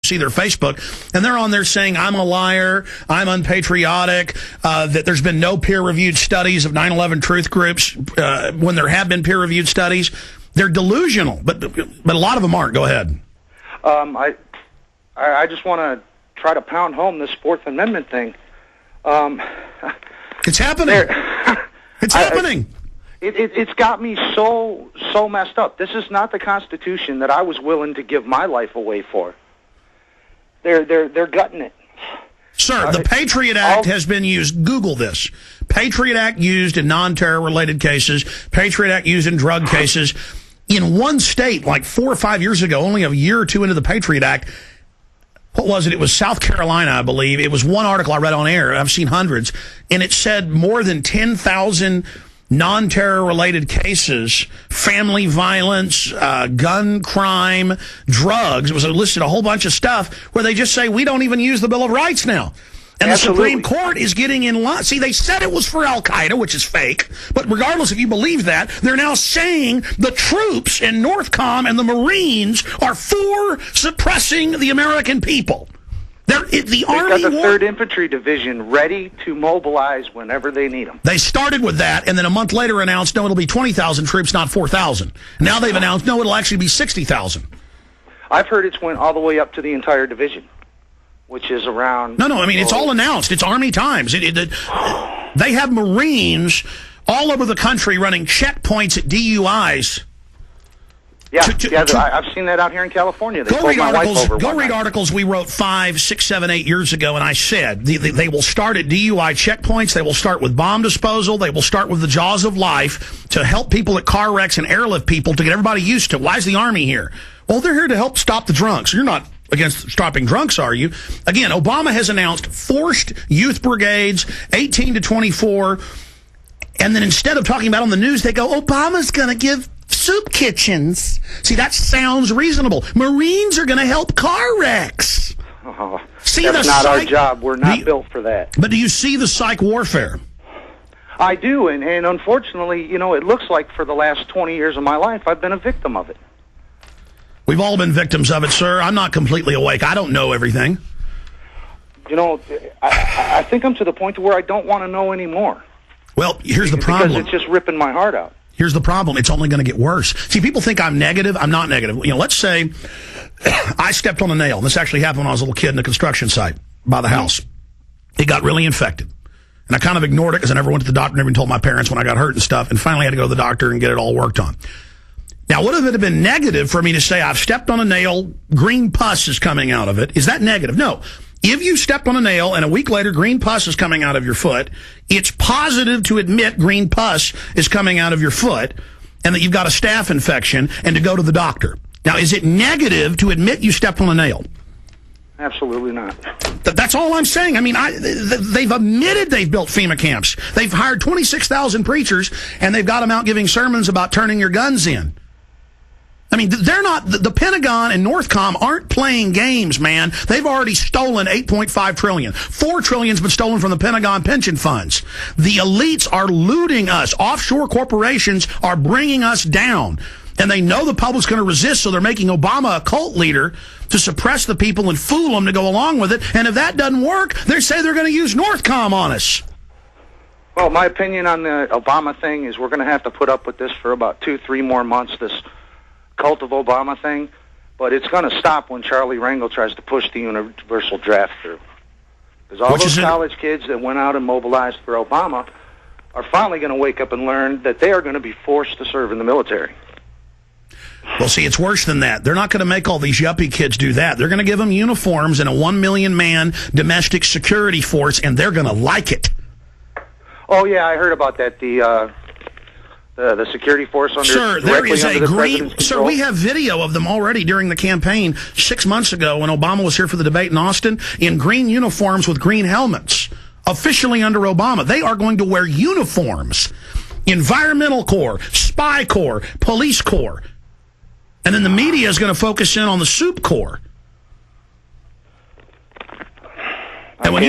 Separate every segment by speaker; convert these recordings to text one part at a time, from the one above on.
Speaker 1: see their Facebook, and they're on there saying, I'm a liar, I'm unpatriotic, that there's been no peer-reviewed studies of 9/11 truth groups when there have been peer-reviewed studies. They're delusional, but a lot of them aren't. Go ahead.
Speaker 2: I just want to try to pound home this Fourth Amendment thing.
Speaker 1: It's happening. It's happening.
Speaker 2: It's got me so messed up. This is not the Constitution that I was willing to give my life away for. They're gutting it.
Speaker 1: Sir, the Patriot Act has been used. Google this. Patriot Act used in non-terror related cases. Patriot Act used in drug cases. In one state, like 4 or 5 years ago, only a year or two into the Patriot Act, what was it? It was South Carolina, I believe. It was one article I read on air. I've seen hundreds. And it said more than 10,000 non-terror related cases, family violence, gun crime, drugs. It was listed a whole bunch of stuff where they just say, we don't even use the Bill of Rights now. And
Speaker 2: Absolutely.
Speaker 1: The Supreme Court is getting in line. See, they said it was for Al-Qaeda, which is fake. But regardless if you believe that, they're now saying the troops in NORTHCOM and the Marines are for suppressing the American people. They've
Speaker 2: got the 3rd Infantry Division ready to mobilize whenever they need them.
Speaker 1: They started with that, and then a month later announced, no, it'll be 20,000 troops, not 4,000. Now they've announced, no, it'll actually be 60,000.
Speaker 2: I've heard it's went all the way up to the entire division, which is around...
Speaker 1: No, I mean, it's all announced. It's Army Times. They have Marines all over the country running checkpoints at DUIs.
Speaker 2: Yeah, I've seen that out here in California.
Speaker 1: Go read articles we wrote 5, 6, 7, 8 years ago, and I said they will start at DUI checkpoints. They will start with bomb disposal. They will start with the jaws of life to help people at car wrecks and airlift people to get everybody used to. Why is the Army here? Well, they're here to help stop the drunks. You're not against stopping drunks, are you? Again, Obama has announced forced youth brigades, 18 to 24, and then instead of talking about it on the news, they go, Obama's going to give soup kitchens. See, that sounds reasonable. Marines are going to help car wrecks.
Speaker 2: Oh, that's not our job. We're not built for that.
Speaker 1: But do you see the psych warfare?
Speaker 2: I do, and unfortunately, it looks like for the last 20 years of my life, I've been a victim of it.
Speaker 1: We've all been victims of it, sir. I'm not completely awake. I don't know everything.
Speaker 2: I think I'm to the point to where I don't want to know anymore.
Speaker 1: Well, here's the problem.
Speaker 2: Because it's just ripping my heart out.
Speaker 1: Here's the problem. It's only going to get worse. See, people think I'm negative. I'm not negative. Let's say I stepped on a nail. This actually happened when I was a little kid in a construction site by the house. It got really infected. And I kind of ignored it because I never went to the doctor, never even told my parents when I got hurt and stuff, and finally had to go to the doctor and get it all worked on. Now, would it have been negative for me to say I've stepped on a nail, green pus is coming out of it? Is that negative? No. If you stepped on a nail and a week later green pus is coming out of your foot, it's positive to admit green pus is coming out of your foot and that you've got a staph infection and to go to the doctor. Now, is it negative to admit you stepped on a nail?
Speaker 2: Absolutely not.
Speaker 1: That's all I'm saying. I mean, they've admitted they've built FEMA camps. They've hired 26,000 preachers, and they've got them out giving sermons about turning your guns in. I mean, they're not, the Pentagon and NORTHCOM aren't playing games, man. They've already stolen $8.5 trillion. $4 trillion's been stolen from the Pentagon pension funds. The elites are looting us. Offshore corporations are bringing us down. And they know the public's going to resist, so they're making Obama a cult leader to suppress the people and fool them to go along with it. And if that doesn't work, they say they're going to use NORTHCOM on us.
Speaker 2: Well, my opinion on the Obama thing is we're going to have to put up with this for about 2-3 more months, this cult of Obama thing, but it's going to stop when Charlie Rangel tries to push the universal draft through. Because all those college kids that went out and mobilized for Obama are finally going to wake up and learn that they are going to be forced to serve in the military.
Speaker 1: Well, see, it's worse than that. They're not going to make all these yuppie kids do that. They're going to give them uniforms and a 1 million man domestic security force, and they're going to like it.
Speaker 2: Oh, yeah, I heard about that. The security force under...
Speaker 1: Sir, there is a green... Sir, we have video of them already during the campaign 6 months ago when Obama was here for the debate in Austin in green uniforms with green helmets. Officially under Obama. They are going to wear uniforms. Environmental Corps, Spy Corps, Police Corps. And then the media is going to focus in on the Soup Corps. And when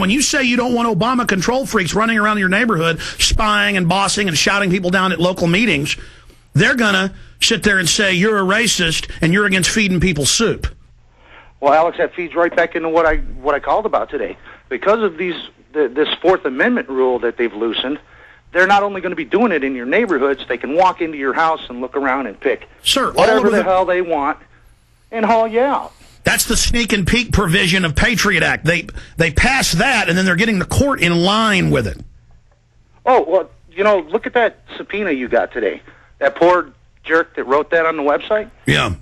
Speaker 1: you say you don't want Obama control freaks running around your neighborhood, spying and bossing and shouting people down at local meetings, they're going to sit there and say you're a racist and you're against feeding people soup.
Speaker 2: Well, Alex, that feeds right back into what I called about today. Because of this Fourth Amendment rule that they've loosened, they're not only going to be doing it in your neighborhoods, they can walk into your house and look around and pick whatever the hell they want and haul you out.
Speaker 1: That's the sneak and peek provision of Patriot Act. They pass that, and then they're getting the court in line with it.
Speaker 2: Oh, well, you know, look at that subpoena you got today. That poor jerk that wrote that on the website.
Speaker 1: Yeah.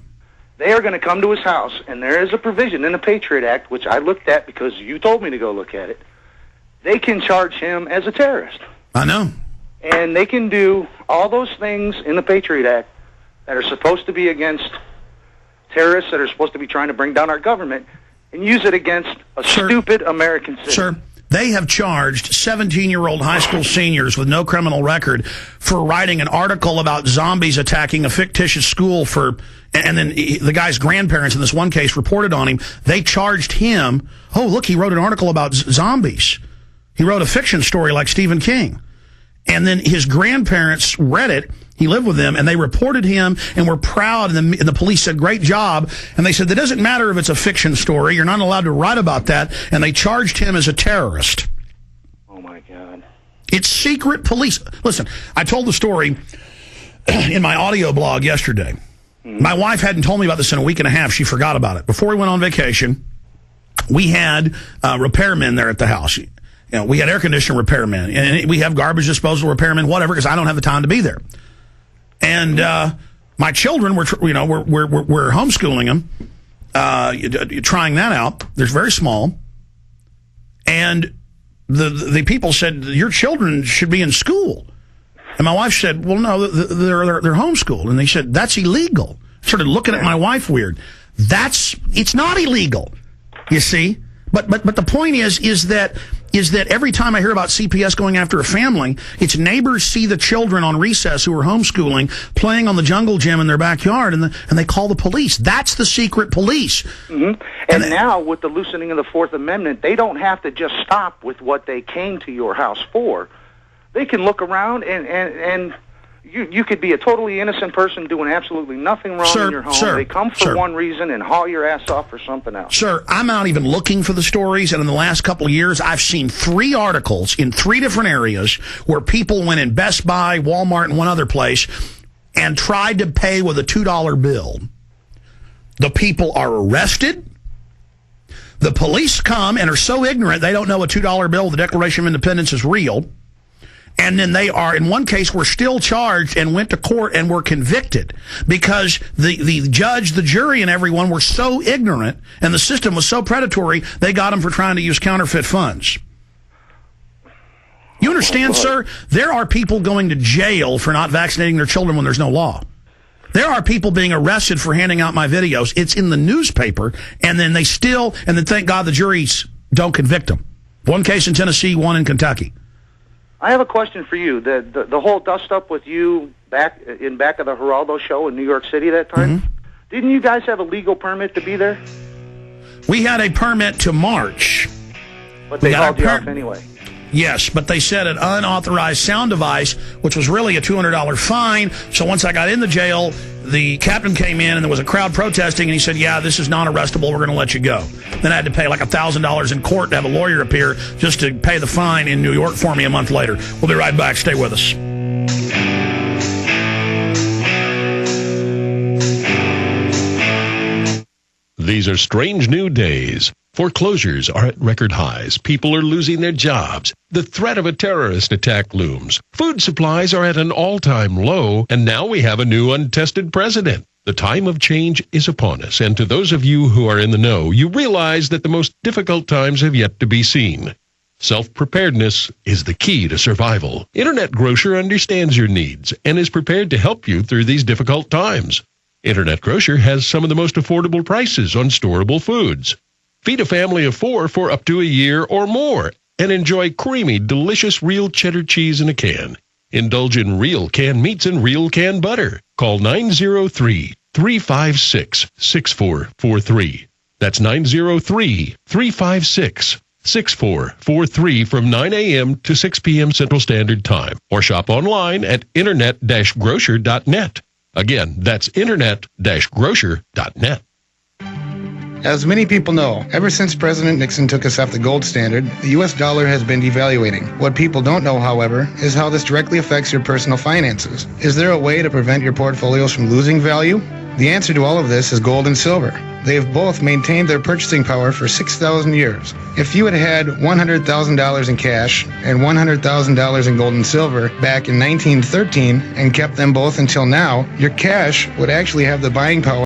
Speaker 2: They are going to come to his house, and there is a provision in the Patriot Act, which I looked at because you told me to go look at it. They can charge him as a terrorist.
Speaker 1: I know.
Speaker 2: And they can do all those things in the Patriot Act that are supposed to be against terrorists that are supposed to be trying to bring down our government and use it against a stupid American citizen.
Speaker 1: Sir, they have charged 17-year-old high school seniors with no criminal record for writing an article about zombies attacking a fictitious school and then the guy's grandparents in this one case reported on him. They charged him, oh, look, he wrote an article about zombies. He wrote a fiction story like Stephen King. And then his grandparents read it. He lived with them, and they reported him and were proud. And the police said, great job. And they said, that doesn't matter if it's a fiction story. You're not allowed to write about that. And they charged him as a terrorist.
Speaker 2: Oh, my God.
Speaker 1: It's secret police. Listen, I told the story in my audio blog yesterday. My wife hadn't told me about this in a week and a half. She forgot about it. Before we went on vacation, we had repairmen there at the house. You know, we had air conditioner repairmen, and we have garbage disposal repairmen, whatever, because I don't have the time to be there. And my children we're homeschooling them, trying that out. They're very small, and the people said your children should be in school, and my wife said, well, no, they're homeschooled, and they said that's illegal. Started looking at my wife weird. It's not illegal, you see. But the point is that every time I hear about CPS going after a family, its neighbors see the children on recess who are homeschooling playing on the jungle gym in their backyard, and they call the police. That's the secret police.
Speaker 2: Mm-hmm. And now, with the loosening of the Fourth Amendment, they don't have to just stop with what they came to your house for. They can look around and you could be a totally innocent person doing absolutely nothing wrong in your home. They come for one reason and haul your ass off for something else.
Speaker 1: Sir, I'm not even looking for the stories, and in the last couple of years, I've seen 3 articles in 3 different areas where people went in Best Buy, Walmart, and one other place and tried to pay with a $2 bill. The people are arrested. The police come and are so ignorant they don't know a $2 bill with the Declaration of Independence is real. And then they are, in one case, were still charged and went to court and were convicted because the judge, the jury, and everyone were so ignorant and the system was so predatory, they got them for trying to use counterfeit funds. You understand, sir? There are people going to jail for not vaccinating their children when there's no law. There are people being arrested for handing out my videos. It's in the newspaper, and then thank God the juries don't convict them. One case in Tennessee, one in Kentucky.
Speaker 2: I have a question for you. The whole dust-up with you back of the Geraldo show in New York City that time, didn't you guys have a legal permit to be there?
Speaker 1: We had a permit to march.
Speaker 2: But they hauled you off anyway.
Speaker 1: Yes, but they said an unauthorized sound device, which was really a $200 fine. So once I got in the jail, the captain came in and there was a crowd protesting, and he said, yeah, this is non-arrestable, we're going to let you go. Then I had to pay like $1,000 in court to have a lawyer appear just to pay the fine in New York for me a month later. We'll be right back. Stay with us.
Speaker 3: These are strange new days. Foreclosures are at record highs. People are losing their jobs. The threat of a terrorist attack looms. Food supplies are at an all-time low, and now we have a new untested president. The time of change is upon us, and to those of you who are in the know, you realize that the most difficult times have yet to be seen. Self-preparedness is the key to survival. Internet Grocer understands your needs and is prepared to help you through these difficult times. Internet Grocer has some of the most affordable prices on storable foods. Feed a family of 4 for up to a year or more and enjoy creamy, delicious real cheddar cheese in a can. Indulge in real canned meats and real canned butter. Call 903-356-6443. That's 903-356-6443 from 9 a.m. to 6 p.m. Central Standard Time. Or shop online at internet-grocer.net. Again, that's internet-grocer.net.
Speaker 4: As many people know, ever since President Nixon took us off the gold standard, the U.S. dollar has been devaluating. What people don't know, however, is how this directly affects your personal finances. Is there a way to prevent your portfolios from losing value? The answer to all of this is gold and silver. They have both maintained their purchasing power for 6,000 years. If you had had $100,000 in cash and $100,000 in gold and silver back in 1913 and kept them both until now, your cash would actually have the buying power